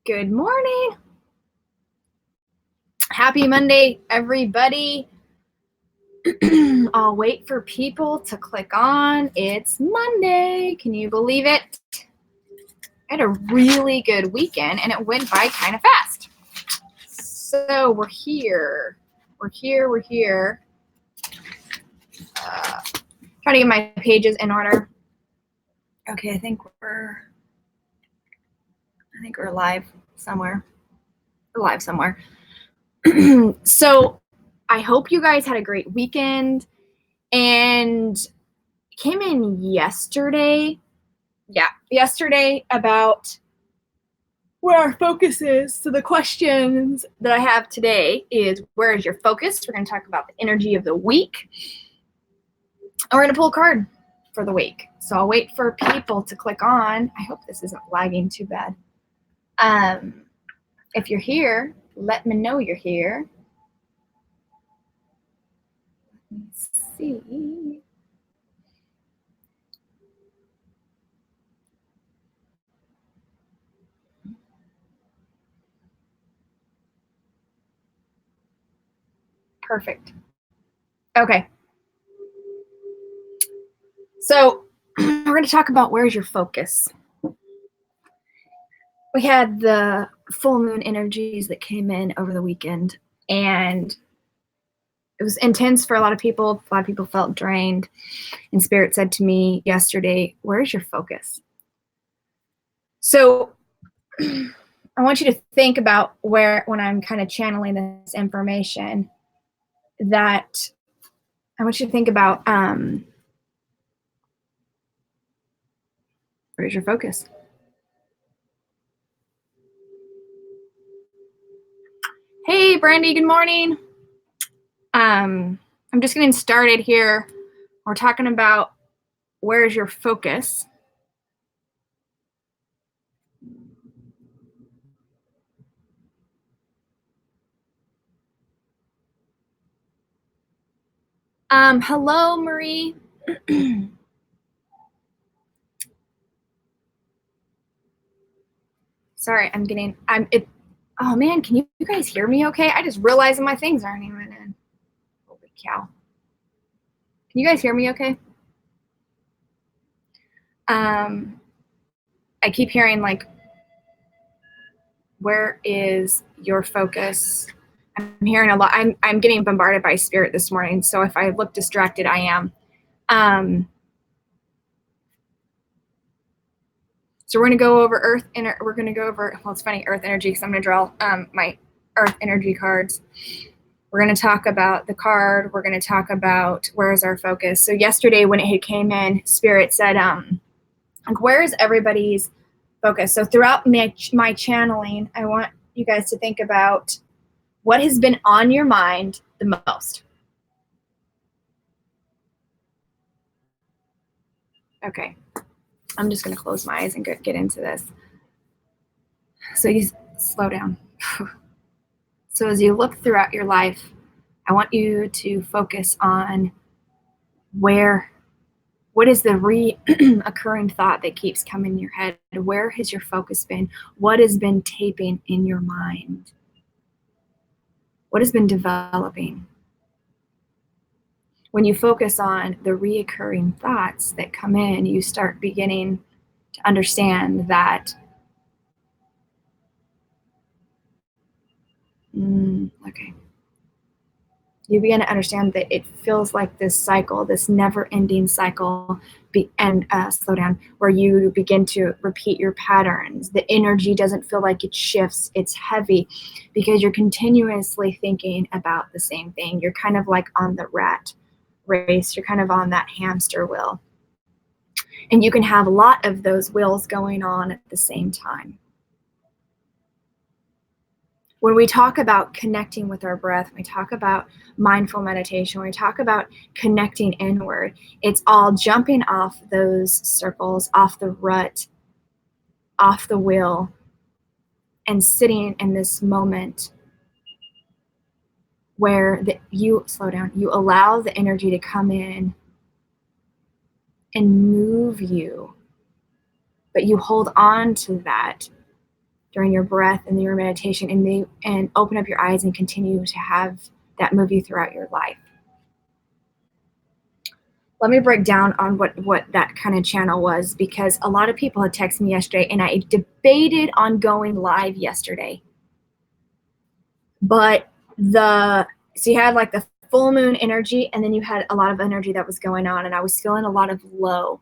Good morning. Happy Monday, everybody. I'll wait for people to click on. It's Monday. Can you believe it? I had a really good weekend and it went by kind of fast. So we're here. We're here. Trying to get my pages in order. Okay, I think we're live somewhere. We're live somewhere. So I hope you guys had a great weekend and came in yesterday. Yesterday about where our focus is. So the questions that I have today is, where is your focus? We're going to talk about the energy of the week. And we're going to pull a card for the week. So I'll wait for people to click on. I hope this isn't lagging too bad. If you're here, let me know you're here. Let me see. Perfect. Okay. So we're going to talk about where's your focus. We had the full moon energies that came in over the weekend, and it was intense for a lot of people. A lot of people felt drained, and Spirit said to me yesterday, where's your focus? So I want you to think about when I'm kind of channeling this information, that I want you to think about where's your focus? Hey, Brandy, good morning. I'm just getting started here. We're talking about where's your focus? Hello, Marie. Sorry, oh man, can you guys hear me okay? I just realized my things aren't even in. Holy cow. Can you guys hear me okay? I keep hearing like, where is your focus? I'm hearing a lot. I'm getting bombarded by Spirit this morning, so if I look distracted, I am. So we're going to go over Earth, and we're going to go over, well, it's funny, Earth energy, because I'm going to draw my Earth energy cards. We're going to talk about the card. We're going to talk about where is our focus. So yesterday when it came in, Spirit said, like, where is everybody's focus? So throughout my channeling, I want you guys to think about what has been on your mind the most. Okay. I'm just going to close my eyes and get into this. So you slow down. So as you look throughout your life, I want you to focus on what is the reoccurring thought that keeps coming in your head? Where has your focus been? What has been taping in your mind? What has been developing? When you focus on the reoccurring thoughts that come in, you start beginning to understand that, okay. You begin to understand that it feels like this cycle, this never-ending cycle, slow down, where you begin to repeat your patterns. The energy doesn't feel like it shifts, it's heavy, because you're continuously thinking about the same thing. You're kind of like on the rat race, you're kind of on that hamster wheel. And you can have a lot of those wheels going on at the same time. When we talk about connecting with our breath, when we talk about mindful meditation, when we talk about connecting inward, it's all jumping off those circles, off the rut, off the wheel, and sitting in this moment where you slow down, you allow the energy to come in and move you, but you hold on to that during your breath and your meditation, and open up your eyes and continue to have that move you throughout your life. Let me break down on what that kind of channel was, because a lot of people had texted me yesterday, and I debated on going live yesterday. But so you had like the full moon energy, and then you had a lot of energy that was going on, and I was feeling a lot of low.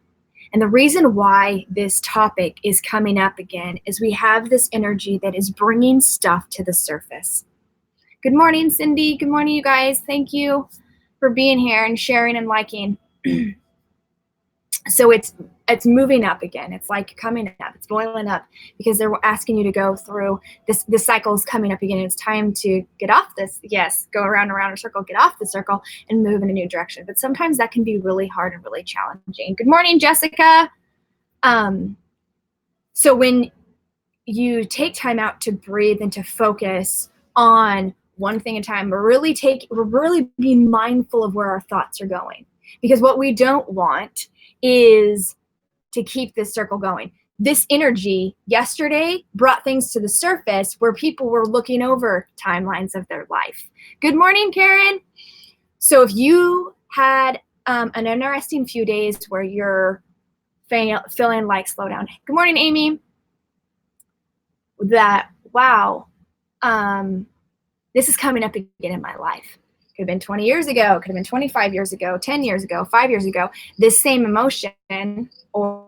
And the reason why this topic is coming up again is we have this energy that is bringing stuff to the surface. Good morning, Cindy. Good morning, you guys. Thank you for being here and sharing and liking. So it's moving up again. It's like coming up. It's boiling up, because they're asking you to go through this. This cycle is coming up again. It's time to get off this. Yes, go around and around a circle, get off the circle, and move in a new direction. But sometimes that can be really hard and really challenging. Good morning, Jessica. So when you take time out to breathe and to focus on one thing at a time, we're really being mindful of where our thoughts are going, because what we don't want is to keep this circle going. This energy yesterday brought things to the surface where people were looking over timelines of their life. Good morning, Karen. So if you had an interesting few days where you're feeling like slow down. Good morning, Amy. That, wow, this is coming up again in my life. Could have been 20 years ago, could have been 25 years ago, 10 years ago, 5 years ago. This same emotion or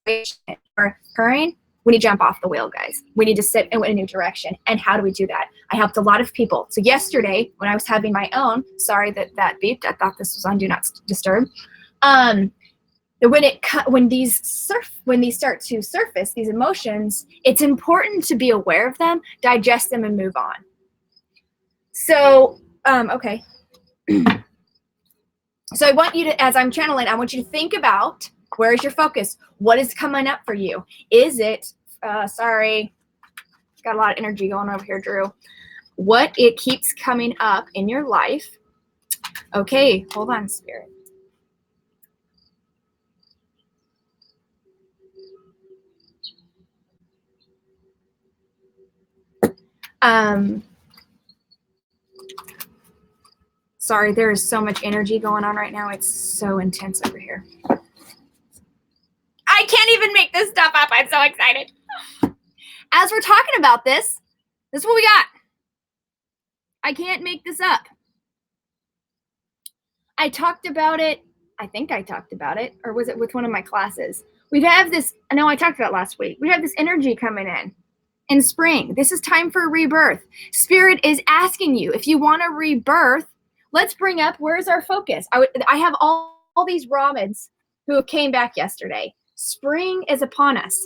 occurring, we need to jump off the wheel, guys. We need to sit in a new direction. And how do we do that? I helped a lot of people. So yesterday, when I was having my own, sorry that beeped. I thought this was on Do Not Disturb. When these start to surface, these emotions, it's important to be aware of them, digest them, and move on. So, okay. So I want you to, as I'm channeling, I want you to think about, where is your focus? What is coming up for you? Is it, sorry, got a lot of energy going over here, Drew. What it keeps coming up in your life. Okay, hold on, Spirit. Sorry, there is so much energy going on right now. It's so intense over here. I can't even make this stuff up. I'm so excited. As we're talking about this is what we got. I can't make this up. I talked about it. I think I talked about it, or was it with one of my classes? We have this, no, I talked about it last week. We have this energy coming in spring. This is time for a rebirth. Spirit is asking you, if you want a rebirth, let's bring up, where's our focus? I have all these Brahmins who came back yesterday. Spring is upon us.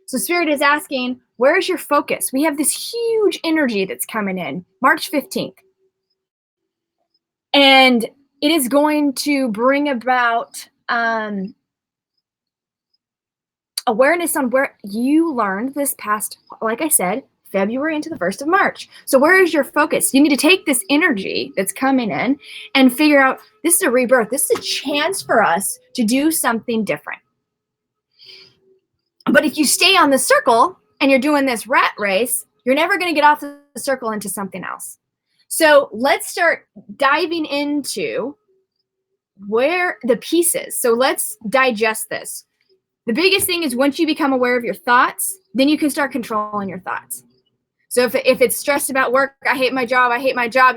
So Spirit is asking, where's your focus? We have this huge energy that's coming in March 15th. And it is going to bring about awareness on where you learned this past, like I said, February into the 1st of March. So where is your focus? You need to take this energy that's coming in and figure out, this is a rebirth. This is a chance for us to do something different. But if you stay on the circle and you're doing this rat race, you're never going to get off the circle into something else. So let's start diving into where the pieces. So let's digest this. The biggest thing is, once you become aware of your thoughts, then you can start controlling your thoughts. So if it's stressed about work, I hate my job,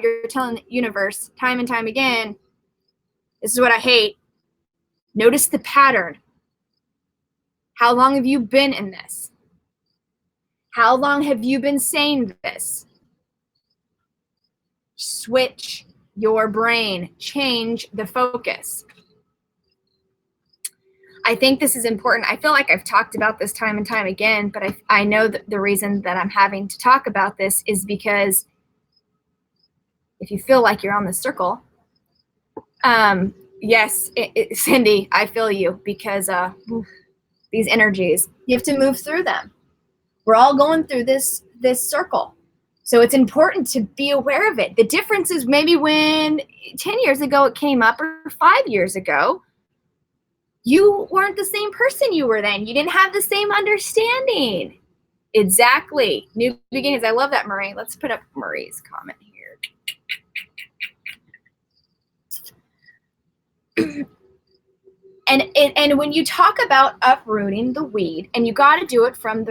you're telling the universe time and time again, this is what I hate. Notice the pattern. How long have you been in this? How long have you been saying this? Switch your brain. Change the focus. I think this is important. I feel like I've talked about this time and time again, but I know that the reason that I'm having to talk about this is because if you feel like you're on the circle, yes, Cindy, I feel you, because these energies, you have to move through them. We're all going through this circle. So it's important to be aware of it. The difference is maybe when 10 years ago it came up, or 5 years ago, You weren't the same person you were then. You didn't have the same understanding. Exactly. New beginnings. I love that, Marie. Let's put up Marie's comment here. And when you talk about uprooting the weed, and you got to do it from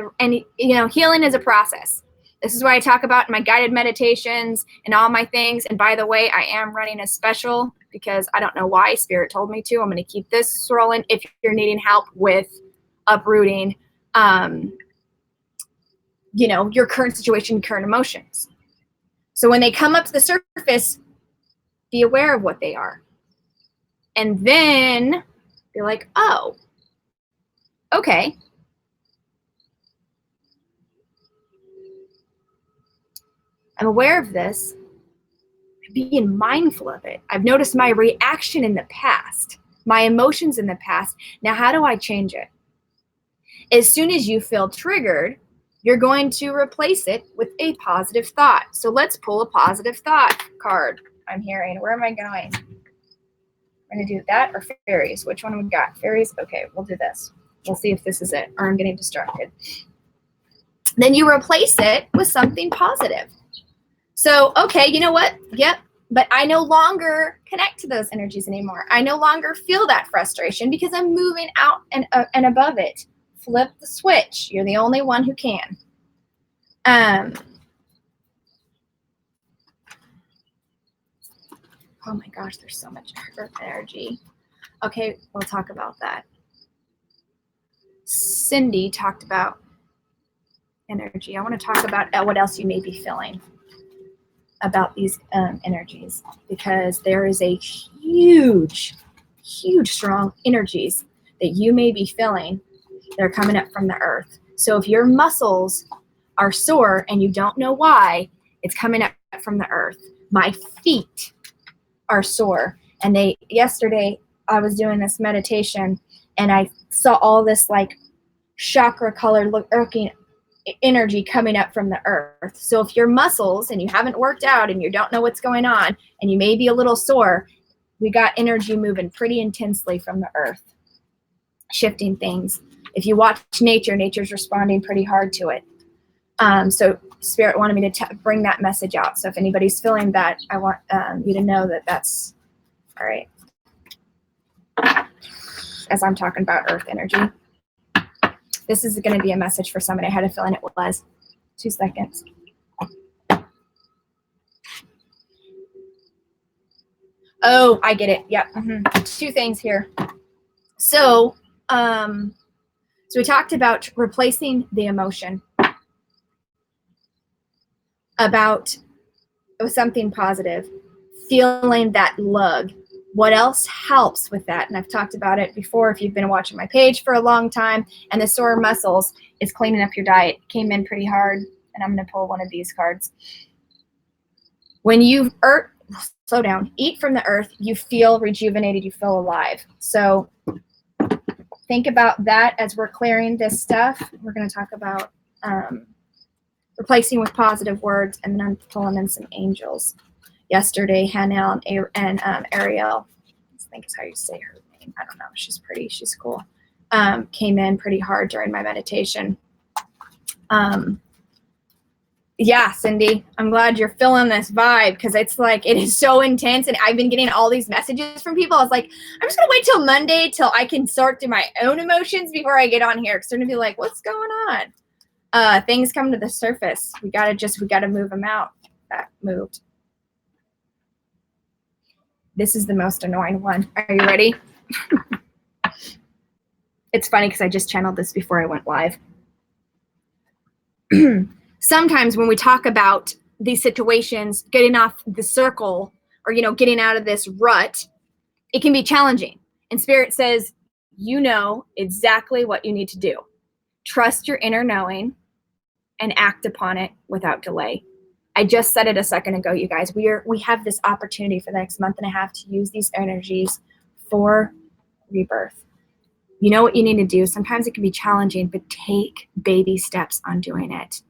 healing is a process. This is what I talk about in my guided meditations and all my things. And by the way, I am running a special because I don't know why Spirit told me to. I'm going to keep this rolling. If you're needing help with uprooting, your current situation, current emotions. So when they come up to the surface, be aware of what they are. And then be like, oh, okay. I'm aware of this. I'm being mindful of it. I've noticed my reaction in the past, my emotions in the past. Now, how do I change it? As soon as you feel triggered, you're going to replace it with a positive thought. So let's pull a positive thought card. I'm hearing. Where am I going? I'm going to do that or fairies. Which one we got? Fairies? Okay, we'll do this. We'll see if this is it, or I'm getting distracted. Then you replace it with something positive. So, okay, you know what? Yep, but I no longer connect to those energies anymore. I no longer feel that frustration because I'm moving out and above it. Flip the switch. You're the only one who can. Oh my gosh, there's so much earth energy. Okay, we'll talk about that. Cindy talked about energy. I want to talk about what else you may be feeling about these energies, because there is a huge, strong energies that you may be feeling that are coming up from the earth. So if your muscles are sore and you don't know why, it's coming up from the earth. My feet are sore. And yesterday I was doing this meditation and I saw all this like chakra colored looking energy coming up from the earth. So if your muscles and you haven't worked out and you don't know what's going on and you may be a little sore, we got energy moving pretty intensely from the earth, shifting things. If you watch nature's responding pretty hard to it. So Spirit wanted me to bring that message out. So if anybody's feeling that, I want you to know that that's all right. As I'm talking about earth energy. This is going to be a message for somebody. I had a feeling it was. 2 seconds. Oh, I get it. Yep. Mm-hmm. 2 things here. So we talked about replacing the emotion about something positive, feeling that lug. What else helps with that? And I've talked about it before if you've been watching my page for a long time, and the sore muscles is cleaning up your diet. Came in pretty hard, and I'm going to pull one of these cards. When you slow down, eat from the earth, you feel rejuvenated, you feel alive. So think about that as we're clearing this stuff. We're going to talk about replacing with positive words, and then I'm pulling in some angels. Yesterday, Hanel and Ariel, I think is how you say her name. I don't know. She's pretty. She's cool. Came in pretty hard during my meditation. Yeah, Cindy, I'm glad you're feeling this vibe, because it's like it is so intense, and I've been getting all these messages from people. I was like, I'm just gonna wait till Monday till I can sort through my own emotions before I get on here, because they're gonna be like, what's going on? Things come to the surface. We gotta move them out. That moved. This is the most annoying one. Are you ready? It's funny because I just channeled this before I went live. Sometimes when we talk about these situations, getting off the circle or, getting out of this rut, it can be challenging. And Spirit says, you know exactly what you need to do. Trust your inner knowing and act upon it without delay. I just said it a second ago, you guys. We have this opportunity for the next month and a half to use these energies for rebirth. You know what you need to do. Sometimes it can be challenging, but take baby steps on doing it.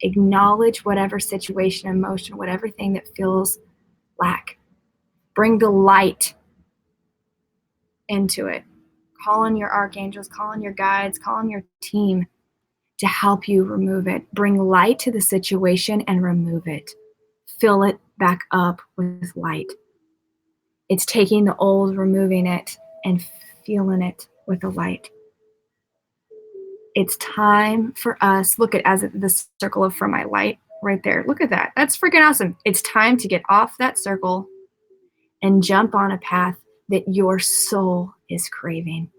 Acknowledge whatever situation, emotion, whatever thing that feels lack. Bring the light into it. Call on your archangels, call on your guides, call on your team to help you remove it. Bring light to the situation and remove it. Fill it back up with light. It's taking the old, removing it, and filling it with the light. It's time for us, look at as the circle of from my light right there. Look at that. That's freaking awesome. It's time to get off that circle and jump on a path that your soul is craving.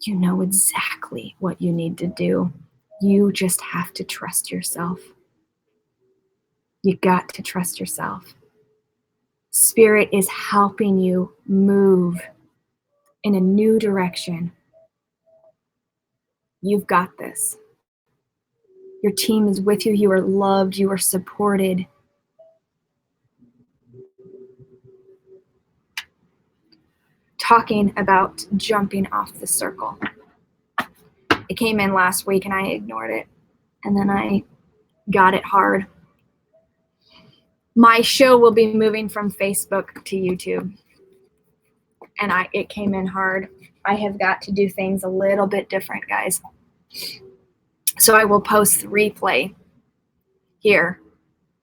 You know exactly what you need to do. You just have to trust yourself. You got to trust yourself. Spirit is helping you move in a new direction. You've got this. Your team is with you. You are loved. You are supported. Talking about jumping off the circle. It came in last week and I ignored it. And then I got it hard. My show will be moving from Facebook to YouTube. And it came in hard. I have got to do things a little bit different, guys. So I will post the replay here.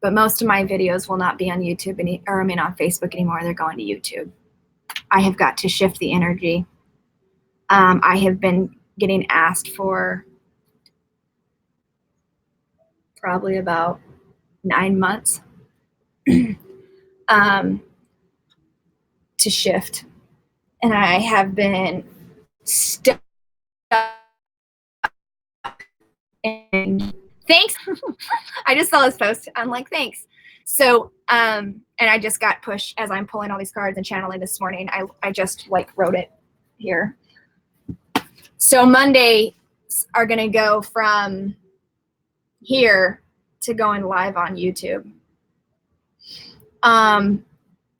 But most of my videos will not be on YouTube on Facebook anymore. They're going to YouTube. I have got to shift the energy. I have been getting asked for probably about 9 months to shift. And I have been stuck. And thanks. I just saw this post. I'm like, thanks. So, and I just got pushed as I'm pulling all these cards and channeling this morning. I just wrote it here. So Mondays are going to go from here to going live on YouTube.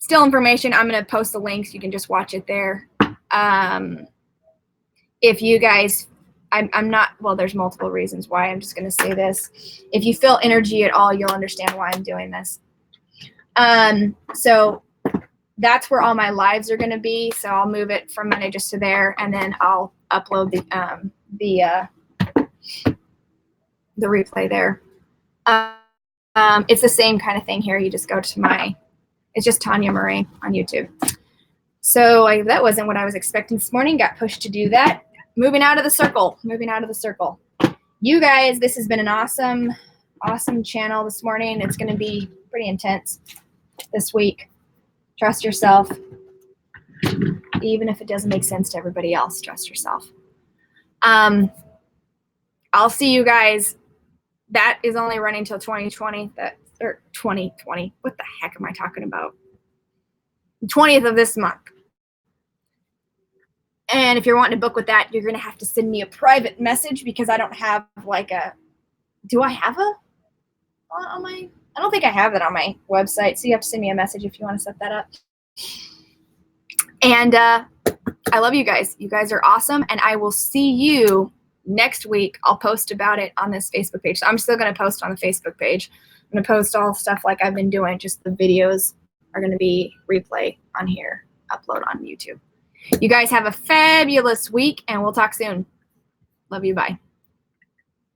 Still information. I'm going to post the links. You can just watch it there. If you guys, I'm not, well, there's multiple reasons why. I'm just going to say this. If you feel energy at all, you'll understand why I'm doing this. So that's where all my lives are going to be. So I'll move it from Monday just to there, and then I'll upload the replay there. It's the same kind of thing here. You just go to it's just Tawnya Murray on YouTube. So that wasn't what I was expecting this morning. Got pushed to do that. Moving out of the circle. You guys, this has been an awesome channel this morning. It's going to be pretty intense this week. Trust yourself. Even if it doesn't make sense to everybody else, trust yourself. I'll see you guys. That is only running till 2020. Or 2020. What the heck am I talking about? The 20th of this month. And if you're wanting to book with that, you're going to have to send me a private message because I don't have do I have on my, I don't think I have it on my website. So you have to send me a message if you want to set that up. And I love you guys. You guys are awesome. And I will see you next week. I'll post about it on this Facebook page. So I'm still going to post on the Facebook page. I'm going to post all stuff like I've been doing. Just the videos are going to be replay on here, upload on YouTube. You guys have a fabulous week, and we'll talk soon. Love you. Bye.